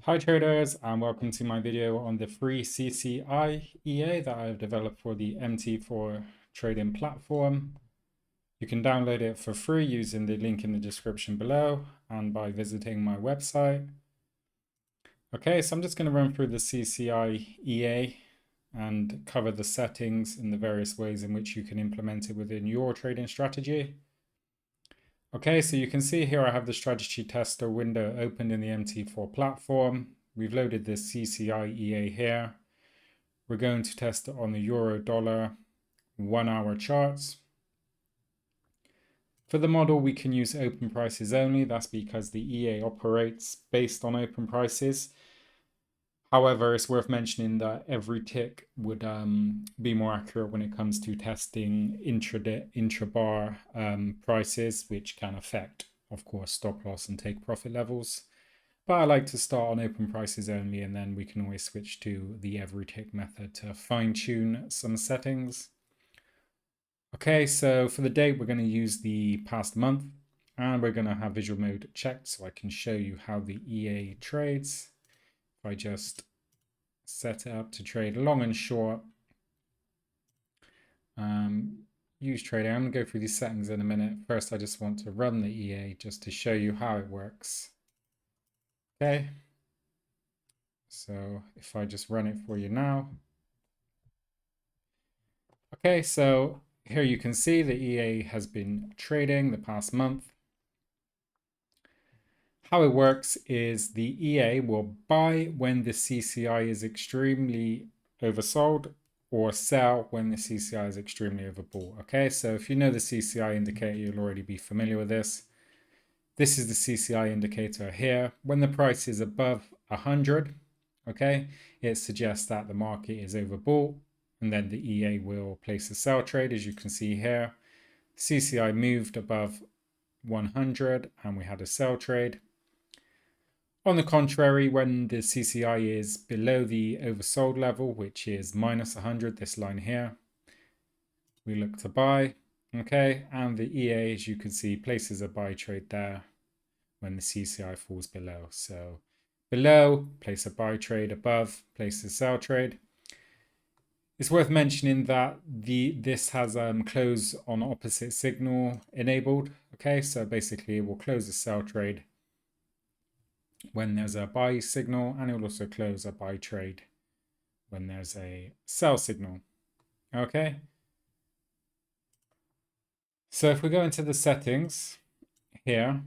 Hi traders, and welcome to my video on the free CCI EA that I've developed for the MT4 trading platform. You can download it for free using the link in the description below and by visiting my website. Okay, so I'm just going to run through the CCI EA and cover the settings and the various ways in which you can implement it within your trading strategy. Okay, so you can see here I have the strategy tester window opened in the MT4 platform. We've loaded the CCI EA here. We're going to test it on the euro dollar 1 hour charts. For the model, we can use open prices only. That's because the EA operates based on open prices. However, it's worth mentioning that every tick would be more accurate when it comes to testing intrabar prices, which can affect, of course, stop loss and take profit levels. But I like to start on open prices only, and then we can always switch to the every tick method to fine tune some settings. Okay, so for the date, we're going to use the past month, and we're going to have visual mode checked so I can show you how the EA trades. If I just set it up to trade long and short. Use trading. I'm going to go through these settings in a minute. First, I just want to run the EA just to show you how it works. Okay. So if I just run it for you now. Okay, so here you can see the EA has been trading the past month. How it works is the EA will buy when the CCI is extremely oversold or sell when the CCI is extremely overbought. Okay, so if you know the CCI indicator, you'll already be familiar with this. This is the CCI indicator here. When the price is above 100, okay, it suggests that the market is overbought, and then the EA will place a sell trade, as you can see here. CCI moved above 100 and we had a sell trade. On the contrary, when the CCI is below the oversold level, which is minus 100, this line here, we look to buy, okay, and the EA, as you can see, places a buy trade there when the CCI falls below. So below, place a buy trade, above, place a sell trade. It's worth mentioning that this has close on opposite signal enabled, okay, so basically it will close a sell trade when there's a buy signal, and it will also close a buy trade when there's a sell signal. Okay. So if we go into the settings here,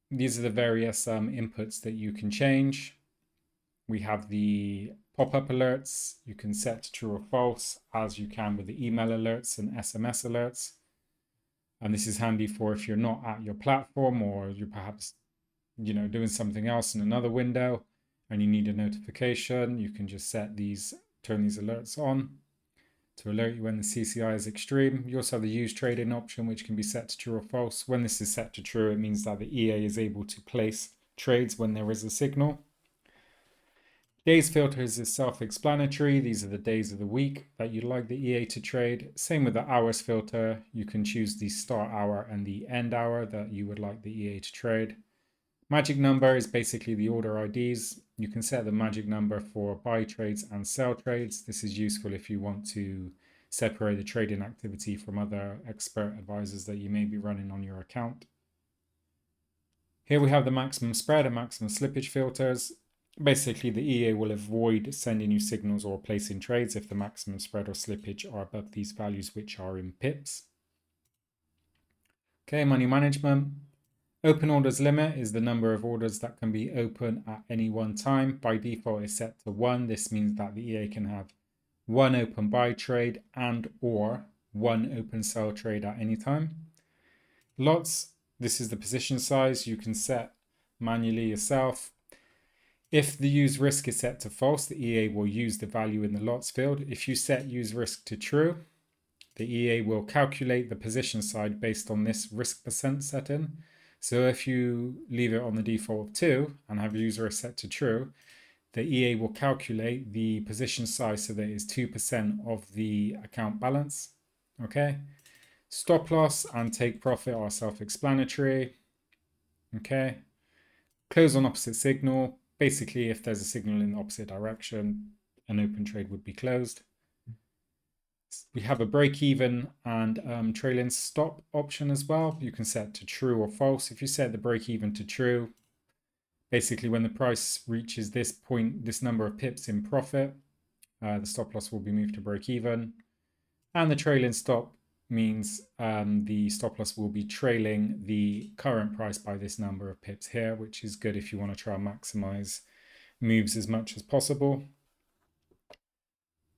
these are the various inputs that you can change. We have the pop-up alerts. You can set to true or false, as you can with the email alerts and SMS alerts. And this is handy for if you're not at your platform, or you're perhaps doing something else in another window and you need a notification. You can just turn these alerts on to alert you when the CCI is extreme. You also have the use trading option, which can be set to true or false. When this is set to true, it means that the EA is able to place trades when there is a signal. Days filters is self-explanatory. These are the days of the week that you'd like the EA to trade. Same with the hours filter. You can choose the start hour and the end hour that you would like the EA to trade. Magic number is basically the order IDs. You can set the magic number for buy trades and sell trades. This is useful if you want to separate the trading activity from other expert advisors that you may be running on your account. Here we have the maximum spread and maximum slippage filters. Basically, the EA will avoid sending you signals or placing trades if the maximum spread or slippage are above these values, which are in pips. Okay, money management. Open orders limit is the number of orders that can be open at any one time. By default, it's set to 1. This means that the EA can have 1 open buy trade and or 1 open sell trade at any time. Lots, this is the position size. You can set manually yourself. If the use risk is set to false, the EA will use the value in the lots field. If you set use risk to true, the EA will calculate the position size based on this risk percent setting. So if you leave it on the default of 2 and have use risk set to true, the EA will calculate the position size so that it is 2% of the account balance. Okay. Stop loss and take profit are self-explanatory. Okay. Close on opposite signal. basically if there's a signal in the opposite direction, an open trade would be closed. We have a break even and trailing stop option as well. You can set to true or false. If you set the break even to true, basically when the price reaches this point, this number of pips in profit, the stop loss will be moved to break even. And the trailing stop means the stop loss will be trailing the current price by this number of pips here, which is good if you want to try and maximize moves as much as possible.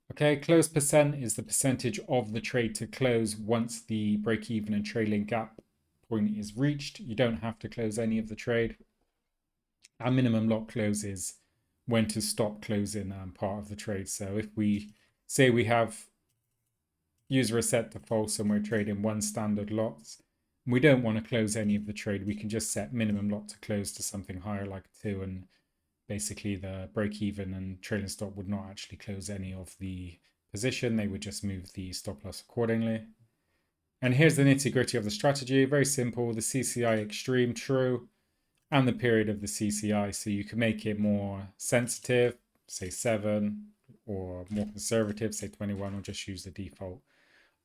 Okay, close percent is the percentage of the trade to close once the break even and trailing gap point is reached. You don't have to close any of the trade. Our minimum lot close is when to stop closing part of the trade. So if we say we have user is set to false and we're trading one standard lot, we don't want to close any of the trade, we can just set minimum lot to close to something higher like 2, and basically the break even and trailing stop would not actually close any of the position, they would just move the stop loss accordingly. And here's the nitty gritty of the strategy. Very simple. The CCI extreme true and the period of the CCI, so you can make it more sensitive, say 7, or more conservative, say 21, or just use the default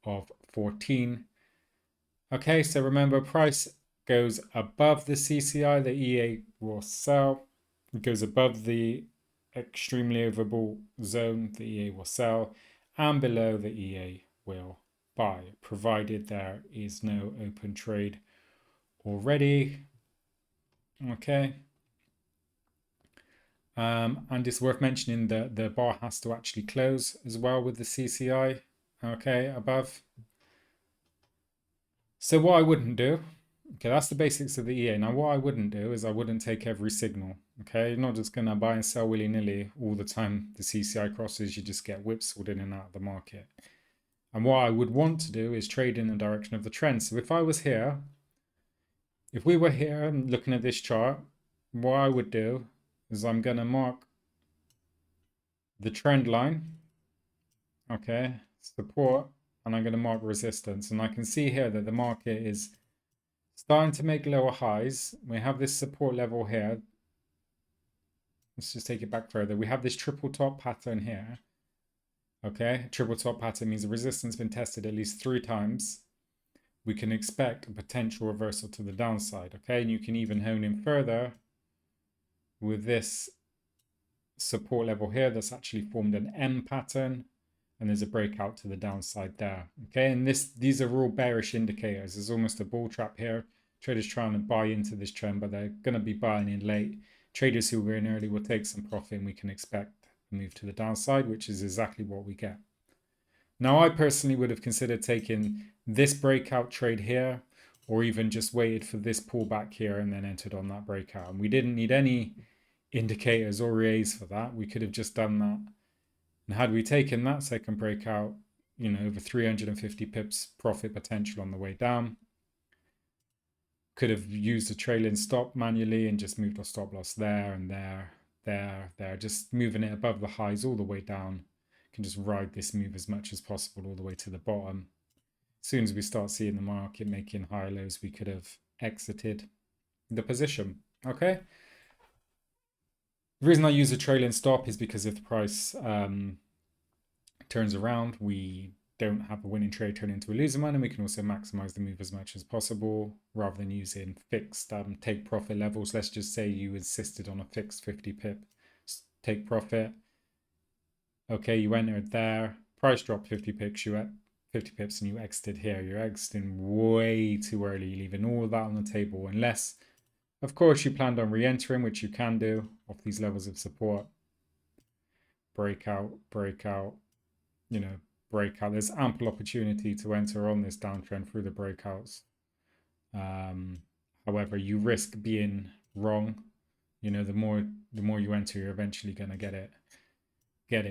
of 14. Okay, so remember, price goes above the CCI, the EA will sell. It goes above the extremely overbought zone, the EA will sell, and below the EA will buy, provided there is no open trade already. Okay. And it's worth mentioning that the bar has to actually close as well with the CCI, okay, above. So what I wouldn't do, okay, that's the basics of the EA. Now, what I wouldn't do is I wouldn't take every signal, okay? You're not just going to buy and sell willy-nilly all the time the CCI crosses. You just get whipsawed in and out of the market. And what I would want to do is trade in the direction of the trend. So if I was here, if we were here and looking at this chart, what I would do is I'm going to mark the trend line, okay, support, and I'm going to mark resistance. And I can see here that the market is starting to make lower highs. We have this support level here. Let's just take it back further. We have this triple top pattern here. Okay, triple top pattern means the resistance has been tested at least 3 times. We can expect a potential reversal to the downside. Okay, and you can even hone in further with this support level here that's actually formed an M pattern, and there's a breakout to the downside there. Okay, and these are all bearish indicators. There's almost a bull trap here. Traders trying to buy into this trend, but they're going to be buying in late. Traders who were in early will take some profit, and we can expect a move to the downside, which is exactly what we get. Now, I personally would have considered taking this breakout trade here, or even just waited for this pullback here and then entered on that breakout. And we didn't need any indicators or EAs for that. We could have just done that. And had we taken that second breakout, you know, over 350 pips profit potential on the way down, could have used a trailing stop manually and just moved our stop loss there and there, just moving it above the highs all the way down. Can just ride this move as much as possible all the way to the bottom. As soon as we start seeing the market making higher lows, we could have exited the position. Okay. The reason I use a trailing stop is because if the price turns around, we don't have a winning trade turn into a losing one, and we can also maximize the move as much as possible rather than using fixed take profit levels. Let's just say you insisted on a fixed 50 pip take profit. Okay, you entered there, price dropped 50 pips, you at 50 pips and you exited here. You're exiting way too early, leaving all that on the table, unless, of course, you planned on re-entering, which you can do off these levels of support. Breakout, you know, breakout. There's ample opportunity to enter on this downtrend through the breakouts. However, you risk being wrong. You know, the more you enter, you're eventually going to get it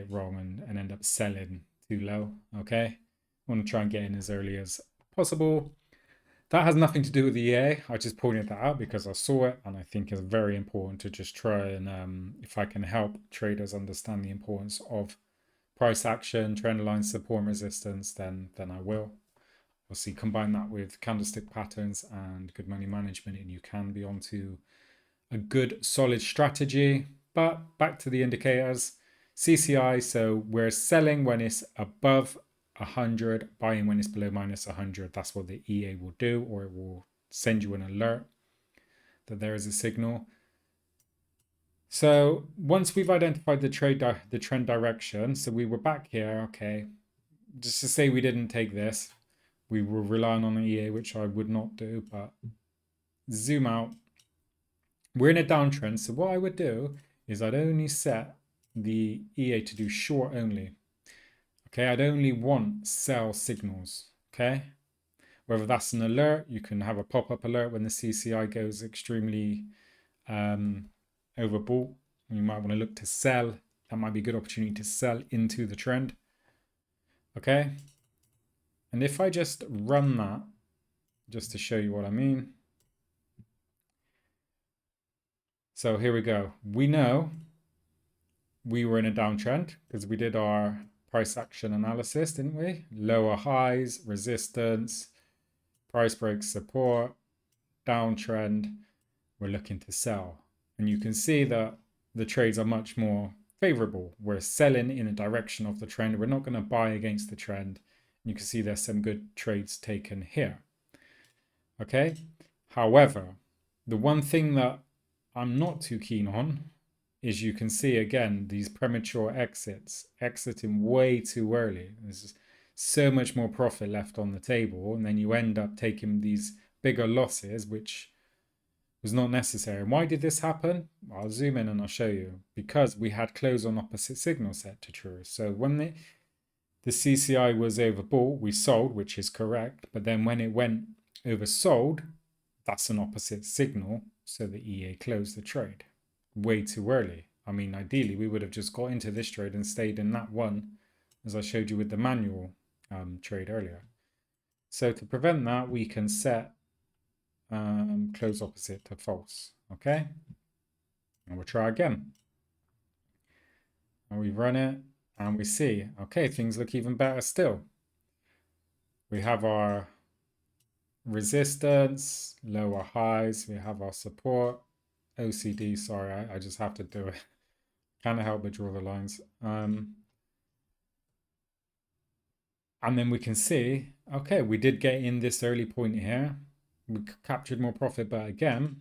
wrong and end up selling too low. Okay, I want to try and get in as early as possible. That has nothing to do with the EA. I just pointed that out because I saw it, and I think it's very important to just try and if I can help traders understand the importance of price action, trend line, support and resistance, then I will. Obviously, combine that with candlestick patterns and good money management, and you can be onto a good solid strategy. But back to the indicators, CCI, so we're selling when it's above 100, buying when it's below minus 100. That's what the EA will do, or it will send you an alert that there is a signal. So once we've identified the trend direction, so we were back here, okay, just to say we didn't take this, we were relying on an EA, which I would not do, but zoom out. We're in a downtrend, so what I would do is I'd only set the EA to do short only. Okay, I'd only want sell signals, okay? Whether that's an alert, you can have a pop-up alert when the CCI goes extremely overbought. You might want to look to sell. That might be a good opportunity to sell into the trend. Okay. And if I just run that, just to show you what I mean. So here we go. We know we were in a downtrend because we did our price action analysis, didn't we? Lower highs, resistance, price break support, downtrend. We're looking to sell. And you can see that the trades are much more favorable. We're selling in a direction of the trend. We're not going to buy against the trend. You can see there's some good trades taken here. Okay. However, the one thing that I'm not too keen on is you can see again these premature exits, exiting way too early. There's so much more profit left on the table, and then you end up taking these bigger losses, which was not necessary. And why did this happen? I'll zoom in and I'll show you. Because we had close on opposite signal set to true. So when the CCI was overbought, we sold, which is correct. But then when it went oversold, that's an opposite signal. So the EA closed the trade way too early. I mean, ideally, we would have just got into this trade and stayed in that one, as I showed you with the manual trade earlier. So to prevent that, we can set close opposite to false. Okay. And we'll try again. And we run it and we see, okay, things look even better still. We have our resistance, lower highs, we have our support, OCD, sorry, I just have to do it. Can't help but draw the lines. And then we can see, okay, we did get in this early point here. We captured more profit, but again,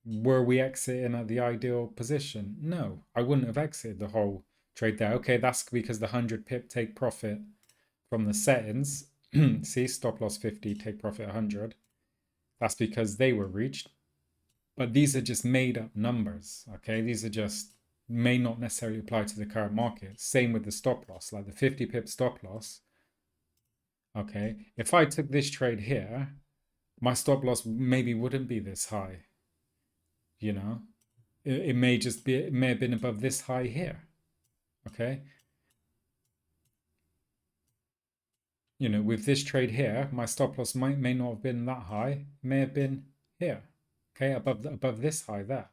were we exiting at the ideal position? No, I wouldn't have exited the whole trade there. Okay, that's because the 100 pip take profit from the settings. See, stop loss 50, take profit 100. That's because they were reached. But these are just made up numbers, okay? These are just, may not necessarily apply to the current market. Same with the stop loss, like the 50 pip stop loss. Okay, if I took this trade here, my stop loss maybe wouldn't be this high. You know, it may just be, it may have been above this high here. Okay. You know, with this trade here, my stop loss may not have been that high, may have been here. Okay, above this high there.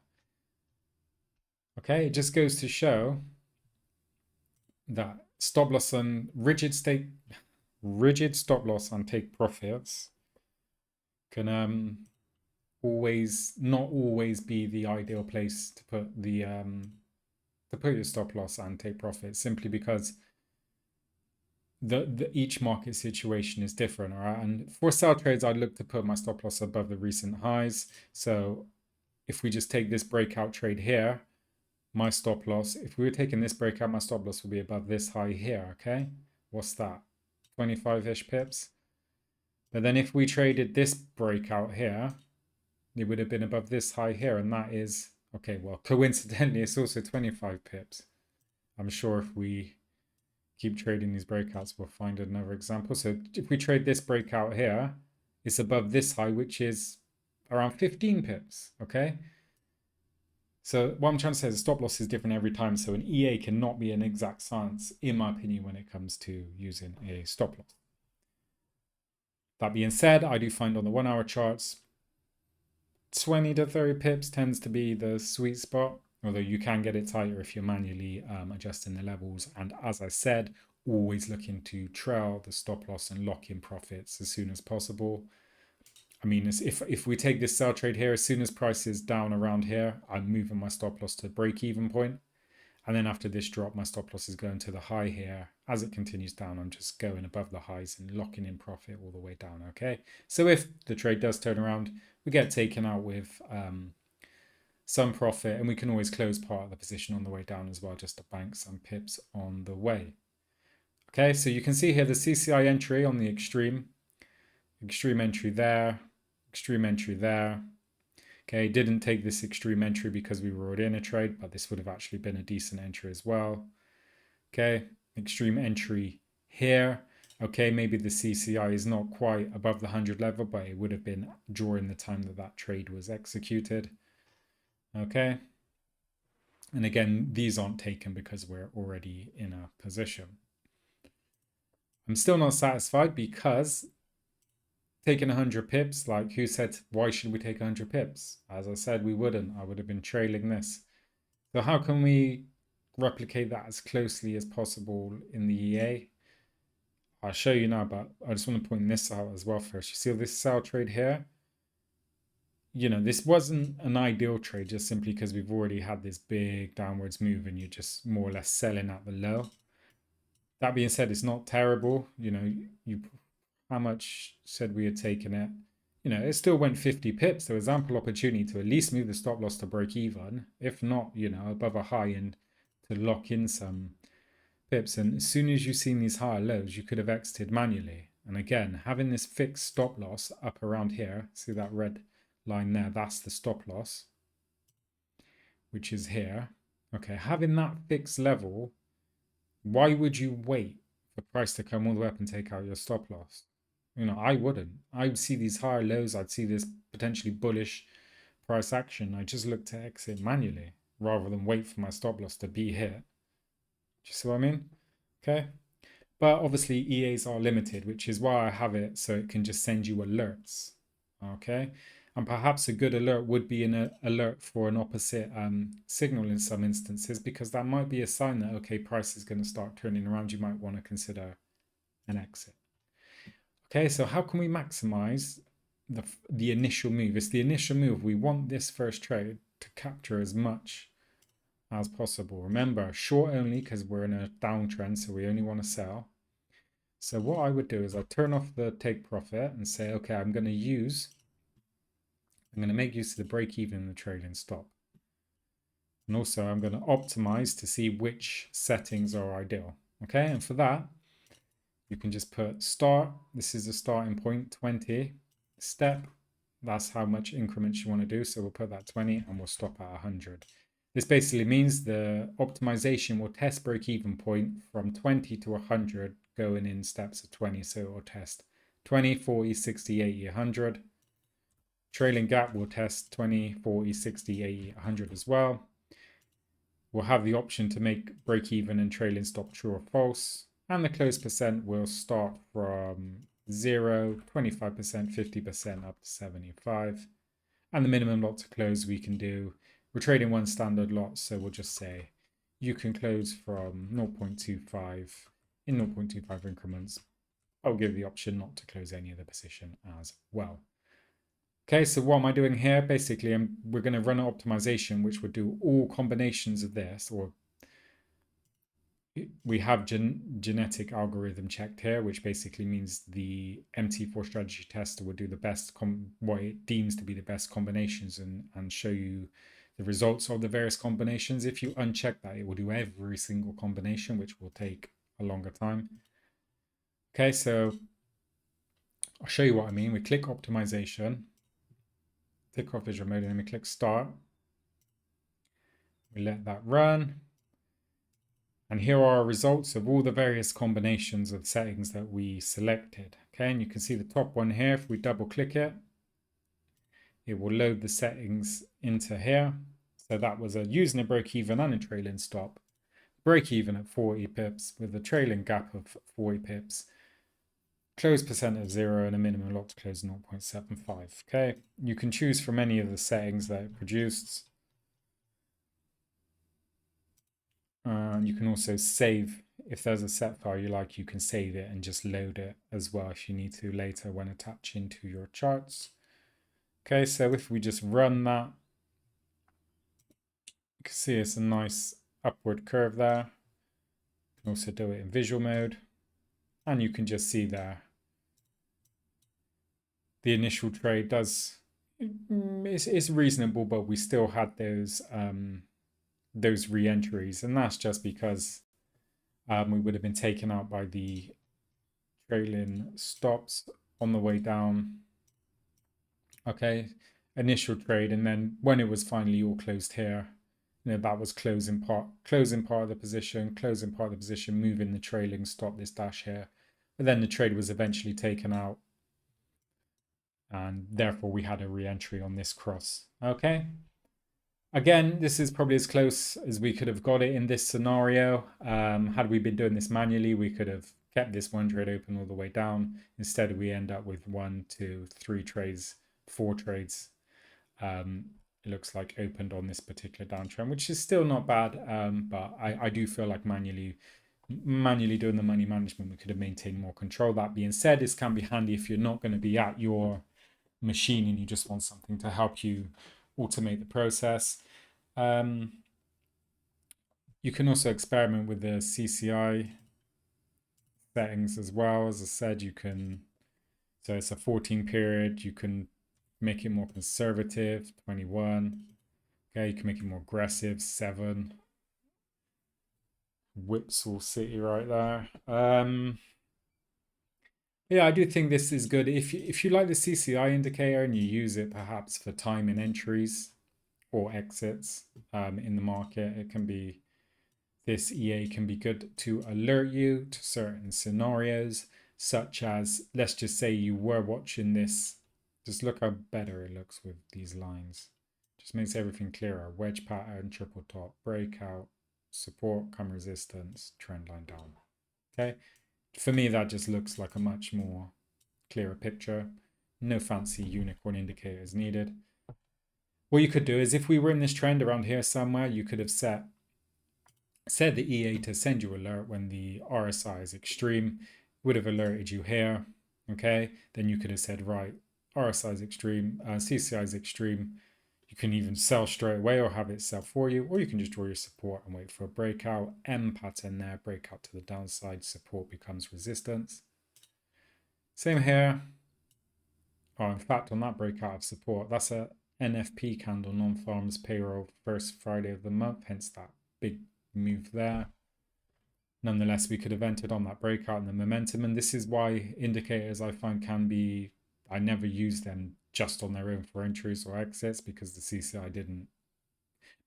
Okay, it just goes to show that stop loss and rigid stop loss and take profits can not always be the ideal place to put the your stop loss and take profit, simply because the each market situation is different. All right, and for sell trades, I'd look to put my stop loss above the recent highs. So if we just take this breakout trade here, my stop loss, if we were taking this breakout, my stop loss would be above this high here. Okay, what's that, 25-ish pips? But then if we traded this breakout here, it would have been above this high here, and that is, okay, well, coincidentally, it's also 25 pips. I'm sure if we keep trading these breakouts, we'll find another example. So if we trade this breakout here, it's above this high, which is around 15 pips, okay? So what I'm trying to say is the stop loss is different every time. So an EA cannot be an exact science, in my opinion, when it comes to using a stop loss. That being said, I do find on the 1 hour charts, 20 to 30 pips tends to be the sweet spot, although you can get it tighter if you're manually adjusting the levels. And as I said, always looking to trail the stop loss and lock in profits as soon as possible. I mean, if we take this sell trade here, as soon as price is down around here, I'm moving my stop loss to break even point. And then after this drop, my stop loss is going to the high here. As it continues down, I'm just going above the highs and locking in profit all the way down, okay? So if the trade does turn around, we get taken out with some profit, and we can always close part of the position on the way down as well, just to bank some pips on the way. Okay, so you can see here the CCI entry on the extreme entry there, extreme entry there. Okay, didn't take this extreme entry because we were already in a trade, but this would have actually been a decent entry as well. Okay, extreme entry here. Okay, maybe the CCI is not quite above the 100 level, but it would have been during the time that that trade was executed. Okay, and again, these aren't taken because we're already in a position. I'm still not satisfied because taking 100 pips, like who said, why should we take 100 pips? As I said, we wouldn't. I would have been trailing this. So how can we replicate that as closely as possible in the EA? I'll show you now, but I just want to point this out as well first. You see this sell trade here? You know, this wasn't an ideal trade just simply because we've already had this big downwards move and you're just more or less selling at the low. That being said, it's not terrible. You know, how much said we had taken it? You know, it still went 50 pips. There was ample opportunity to at least move the stop loss to break even. If not, you know, above a high and to lock in some pips. And as soon as you've seen these higher lows, you could have exited manually. And again, having this fixed stop loss up around here, see that red line there, that's the stop loss, which is here. Okay, having that fixed level, why would you wait for price to come all the way up and take out your stop loss? You know, I wouldn't. I would see these higher lows. I'd see this potentially bullish price action. I just look to exit manually rather than wait for my stop loss to be hit. Do you see what I mean? Okay. But obviously EAs are limited, which is why I have it so it can just send you alerts. Okay. And perhaps a good alert would be an alert for an opposite signal in some instances, because that might be a sign that, okay, price is going to start turning around. You might want to consider an exit. Okay, so how can we maximize the initial move? It's the initial move. We want this first trade to capture as much as possible. Remember, short only because we're in a downtrend, so we only want to sell. So what I would do is I turn off the take profit and say, okay, I'm going to make use of the break even and the trailing stop. And also I'm going to optimize to see which settings are ideal. Okay, and for that, you can just put start. This is the starting point, 20. Step, that's how much increments you want to do. So we'll put that 20 and we'll stop at 100. This basically means the optimization will test break even point from 20 to 100 going in steps of 20. So it will test 20, 40, 60, 80, 100. Trailing gap will test 20, 40, 60, 80, 100 as well. We'll have the option to make break even and trailing stop true or false. And the close percent will start from 0, 25%, 50% up to 75. And the minimum lot to close we can do, we're trading one standard lot, so we'll just say you can close from 0.25 in 0.25 increments. I'll give the option not to close any of the position as well. Okay, so what am I doing here? Basically, we're going to run an optimization which would do all combinations of this, or we have genetic algorithm checked here, which basically means the MT4 strategy tester will do the best, what it deems to be the best combinations and show you the results of the various combinations. If you uncheck that, it will do every single combination, which will take a longer time. Okay, so I'll show you what I mean. We click optimization, click off visual mode, and then we click start. We let that run. And here are our results of all the various combinations of settings that we selected. Okay, and you can see the top one here. If we double click it, it will load the settings into here. So that was using a break even and a trailing stop. Break even at 40 pips with a trailing gap of 40 pips. Close percent of 0 and a minimum lot to close 0.75. Okay, you can choose from any of the settings that it produced. You can also save, if there's a set file you like, you can save it and just load it as well if you need to later when attaching to your charts. Okay, so if we just run that, you can see it's a nice upward curve there. You can also do it in visual mode. And you can just see there, the initial trade does, it's reasonable, but we still had those re-entries. And that's just because we would have been taken out by the trailing stops on the way down. Okay, initial trade, and then when it was finally all closed here, that was closing part of the position, moving the trailing stop, this dash here. But then the trade was eventually taken out, and therefore we had a re-entry on this cross. Okay. Again, this is probably as close as we could have got it in this scenario. Had we been doing this manually, we could have kept this one trade open all the way down. Instead, we end up with 1, 2, 3 trades, 4 trades. It looks like opened on this particular downtrend, which is still not bad. But I do feel like manually doing the money management, we could have maintained more control. That being said, this can be handy if you're not going to be at your machine and you just want something to help you automate the process. You can also experiment with the CCI settings as well. As I said, you can, so it's a 14 period, you can make it more conservative, 21. Okay, you can make it more aggressive, 7. Whipsall City right there. Yeah, I do think this is good. If you like the CCI indicator and you use it perhaps for timing entries or exits in the market, it can be, this EA can be good to alert you to certain scenarios, such as, let's just say you were watching this. Just look how better it looks with these lines. Just makes everything clearer. Wedge pattern, triple top, breakout, support, come resistance, trend line down. Okay. For me, that just looks like a much more clearer picture. No fancy unicorn indicators needed. What you could do is, if we were in this trend around here somewhere, you could have set the EA to send you alert when the RSI is extreme. Would have alerted you here. Okay, then you could have said, right, RSI is extreme, CCI is extreme. You can even sell straight away or have it sell for you, or you can just draw your support and wait for a breakout. M pattern there, breakout to the downside, support becomes resistance. Same here. Oh, in fact, on that breakout of support, that's a NFP candle, non-farmers payroll, first Friday of the month, hence that big move there. Nonetheless, we could have entered on that breakout and the momentum, and this is why indicators I find can be, I never use them just on their own for entries or exits, because the CCI didn't,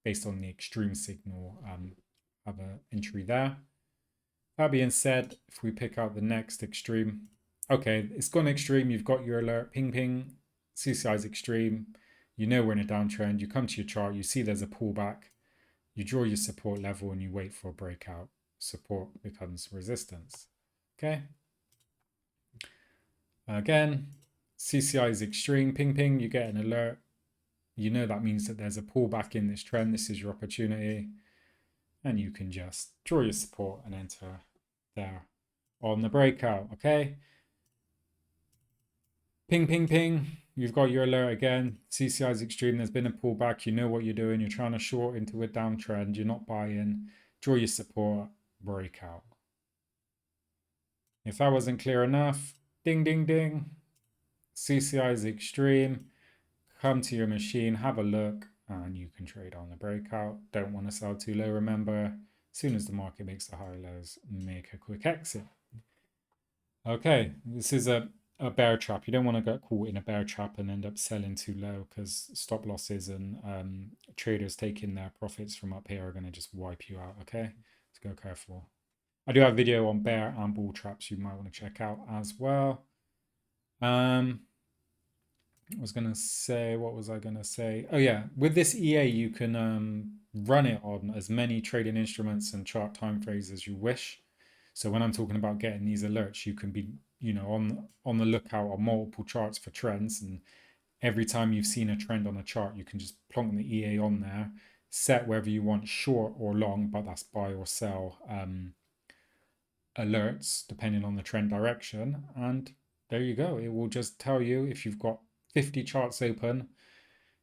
based on the extreme signal, have an entry there. That being said, if we pick out the next extreme, okay, it's gone extreme, you've got your alert, ping ping, CCI is extreme, you know we're in a downtrend, you come to your chart, you see there's a pullback, you draw your support level and you wait for a breakout. Support becomes resistance. Okay. Again, CCI is extreme, ping ping, you get an alert. You know that means that there's a pullback in this trend. This is your opportunity. And you can just draw your support and enter there on the breakout. Okay. Ping, ping, ping. You've got your alert again. CCI is extreme. There's been a pullback. You know what you're doing. You're trying to short into a downtrend. You're not buying. Draw your support. Breakout. If that wasn't clear enough, ding, ding, ding. CCI is extreme. Come to your machine, have a look, and you can trade on the breakout. Don't want to sell too low, remember. As soon as the market makes the higher lows, make a quick exit. Okay, this is a bear trap. You don't want to get caught in a bear trap and end up selling too low, because stop losses and traders taking their profits from up here are going to just wipe you out. Okay, so go careful. I do have a video on bear and bull traps you might want to check out as well. What was I gonna say? Oh yeah, with this EA you can run it on as many trading instruments and chart time frames as you wish. So when I'm talking about getting these alerts, you can be, on the lookout on multiple charts for trends, and every time you've seen a trend on a chart, you can just plonk the EA on there, set whether you want short or long, but that's buy or sell alerts depending on the trend direction, and there you go. It will just tell you if you've got 50 charts open,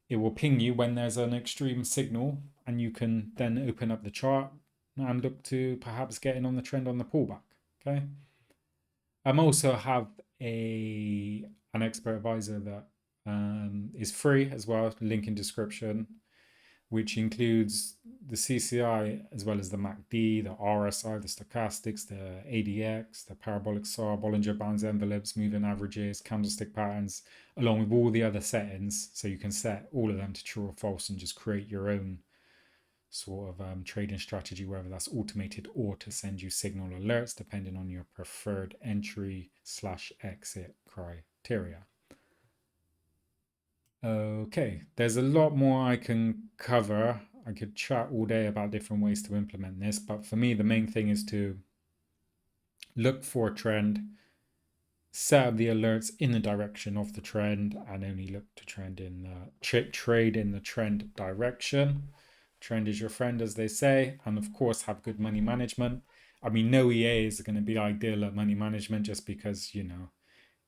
it will ping you when there's an extreme signal, and you can then open up the chart and look to perhaps getting on the trend on the pullback. Okay. I also have an expert advisor that is free as well, link in description, which includes the CCI as well as the MACD, the RSI, the stochastics, the ADX, the parabolic SAR, Bollinger Bands, envelopes, moving averages, candlestick patterns, along with all the other settings. So you can set all of them to true or false and just create your own sort of trading strategy, whether that's automated or to send you signal alerts, depending on your preferred entry/exit criteria. Okay, there's a lot more I can cover. I could chat all day about different ways to implement this, but for me, the main thing is to look for a trend, set up the alerts in the direction of the trend, and only look to trade in the trend direction. Trend is your friend, as they say, and of course, have good money management. I mean, no EA is going to be ideal at money management just because, you know,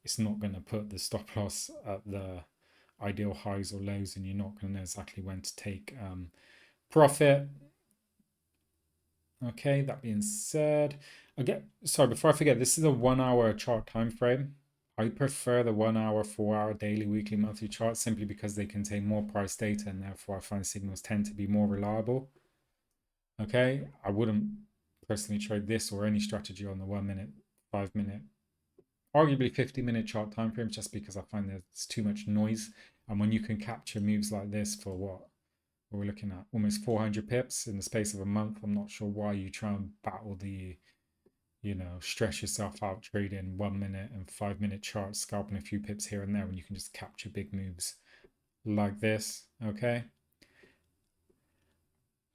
it's not going to put the stop loss at the ideal highs or lows, and you're not going to know exactly when to take profit. Okay, that being said, sorry, before I forget, this is a 1 hour chart time frame. I prefer the 1 hour, 4 hour, daily, weekly, monthly charts simply because they contain more price data, and therefore I find signals tend to be more reliable. Okay, I wouldn't personally trade this or any strategy on the 1 minute, 5 minute, arguably 50-minute chart time frames, just because I find there's too much noise. And when you can capture moves like this for what we're looking at, almost 400 pips in the space of a month, I'm not sure why you try and battle the, you know, stress yourself out trading 1 minute and 5 minute charts, scalping a few pips here and there when you can just capture big moves like this. Okay.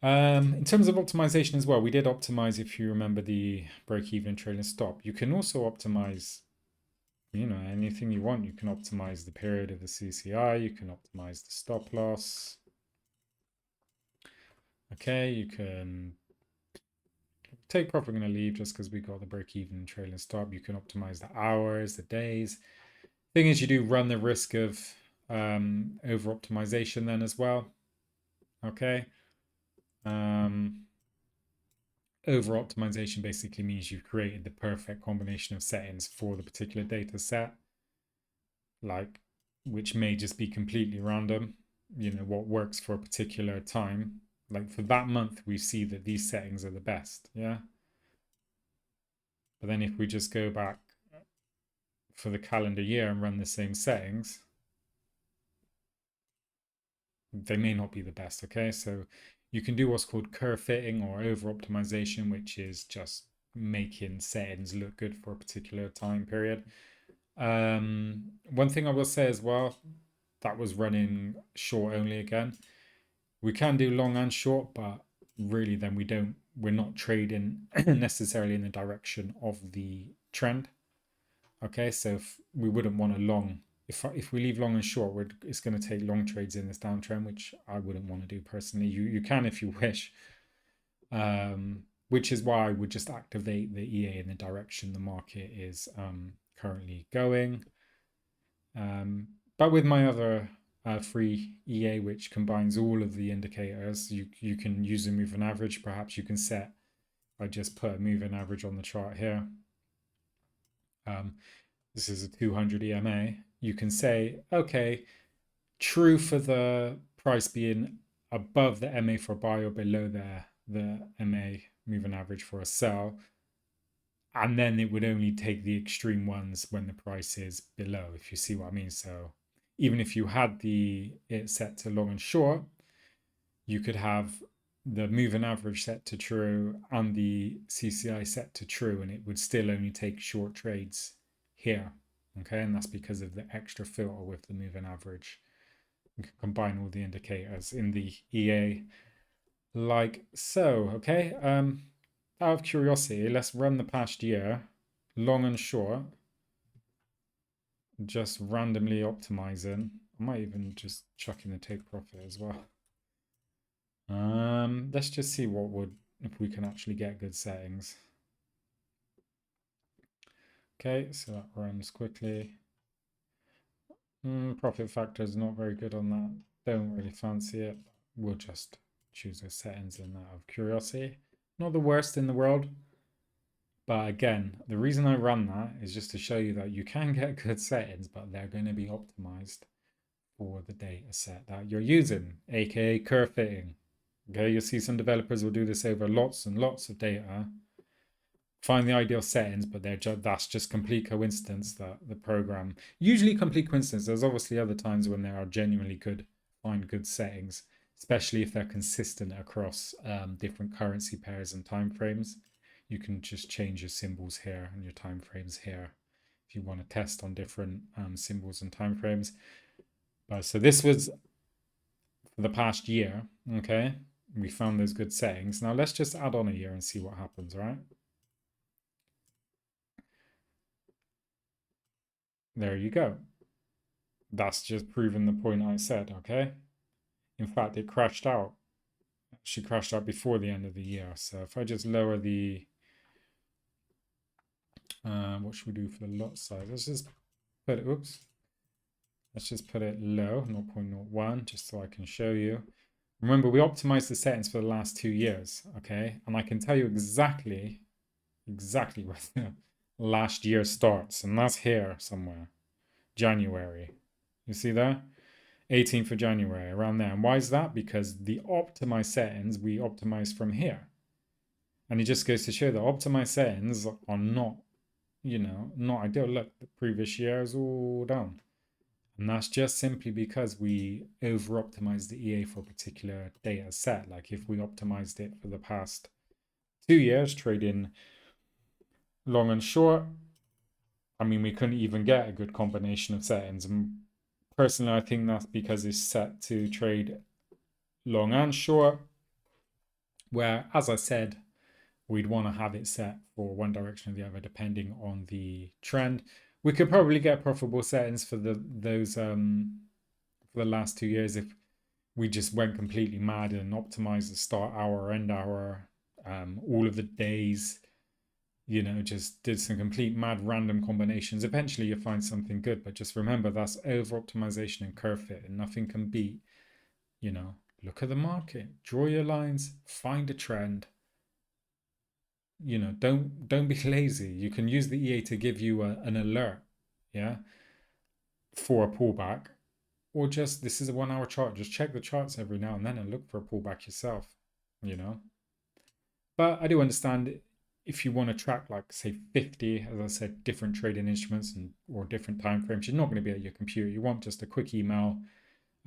In terms of optimization as well, we did optimize, if you remember, the break-even trailing stop. You can also optimize, you know, anything you want. You can optimize the period of the CCI. You can optimize the stop loss. Okay, you can take profit, we're going to leave just because we got the break-even trailing stop. You can optimize the hours, the days. Thing is, you do run the risk of over-optimization then as well. Okay. Over-optimization basically means you've created the perfect combination of settings for the particular data set, like, which may just be completely random, you know, what works for a particular time. Like for that month, we see that these settings are the best, yeah? But then if we just go back for the calendar year and run the same settings, they may not be the best, okay? So you can do what's called curve fitting or over optimization, which is just making settings look good for a particular time period. One thing I will say as well, that was running short only again. We can do long and short, but really then we're not trading necessarily in the direction of the trend. Okay, so if we wouldn't want a long, if we leave long and short, it's going to take long trades in this downtrend, which I wouldn't want to do personally. You can if you wish, which is why I would just activate the EA in the direction the market is currently going. But with my other free EA, which combines all of the indicators, you can use a moving average. Perhaps you can set, I just put a moving average on the chart here. This is a 200 EMA. You can say, okay, true for the price being above the MA for a buy or below the MA moving average for a sell. And then it would only take the extreme ones when the price is below, if you see what I mean. So even if you had it set to long and short, you could have the moving average set to true and the CCI set to true, and it would still only take short trades here. Okay, and that's because of the extra filter with the moving average. You can combine all the indicators in the EA like so. Okay, out of curiosity, let's run the past year, long and short, just randomly optimizing. I might even just chuck in the take profit as well. Let's just see if we can actually get good settings. Okay, so that runs quickly. Profit factor is not very good on that. Don't really fancy it. We'll just choose those settings in out of curiosity. Not the worst in the world. But again, the reason I run that is just to show you that you can get good settings, but they're going to be optimized for the data set that you're using, aka curve fitting. Okay, you'll see some developers will do this over lots and lots of data, find the ideal settings, but that's just complete coincidence that the program, usually complete coincidence. There's obviously other times when there are genuinely find good settings, especially if they're consistent across different currency pairs and timeframes. You can just change your symbols here and your timeframes here if you want to test on different symbols and timeframes. But so this was for the past year, okay? We found those good settings. Now let's just add on a year and see what happens, right? There you go. That's just proven the point I said, okay? In fact, it crashed out. She crashed out before the end of the year. So if I just lower the, what should we do for the lot size? Let's just put it, oops. Let's just put it low, 0.01, just so I can show you. Remember, we optimized the settings for the last 2 years, okay? And I can tell you exactly where the last year starts. And that's here somewhere, January. You see there? 18th of January, around there. And why is that? Because the optimized settings, we optimize from here. And it just goes to show that optimized settings are not, not ideal. Look, the previous year is all down. And that's just simply because we over optimized the EA for a particular data set. Like if we optimized it for the past 2 years, trading long and short, I mean, we couldn't even get a good combination of settings. And personally, I think that's because it's set to trade long and short, where, as I said, we'd want to have it set for one direction or the other, depending on the trend. We could probably get profitable settings for those for the last 2 years if we just went completely mad and optimized the start hour, end hour, all of the days, just did some complete mad random combinations. Eventually you'll find something good, but just remember that's over optimization and curve fit, and nothing can beat, look at the market, draw your lines, find a trend. Don't be lazy. You can use the EA to give you an alert, yeah, for a pullback, or just this is a 1 hour chart. Just check the charts every now and then and look for a pullback yourself, But I do understand if you want to track, like, say 50, as I said, different trading instruments or different time frames, you're not going to be at your computer. You want just a quick email.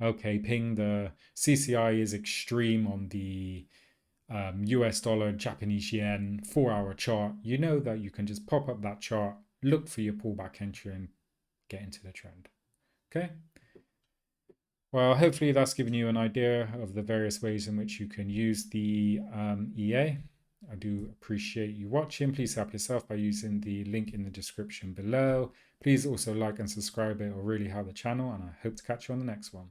Okay, ping the CCI is extreme on the US dollar, Japanese yen, 4 hour chart. You know that you can just pop up that chart, look for your pullback entry and get into the trend. Okay. Well, hopefully that's given you an idea of the various ways in which you can use the EA. I do appreciate you watching. Please help yourself by using the link in the description below. Please also like and subscribe. It will really help the channel, and I hope to catch you on the next one.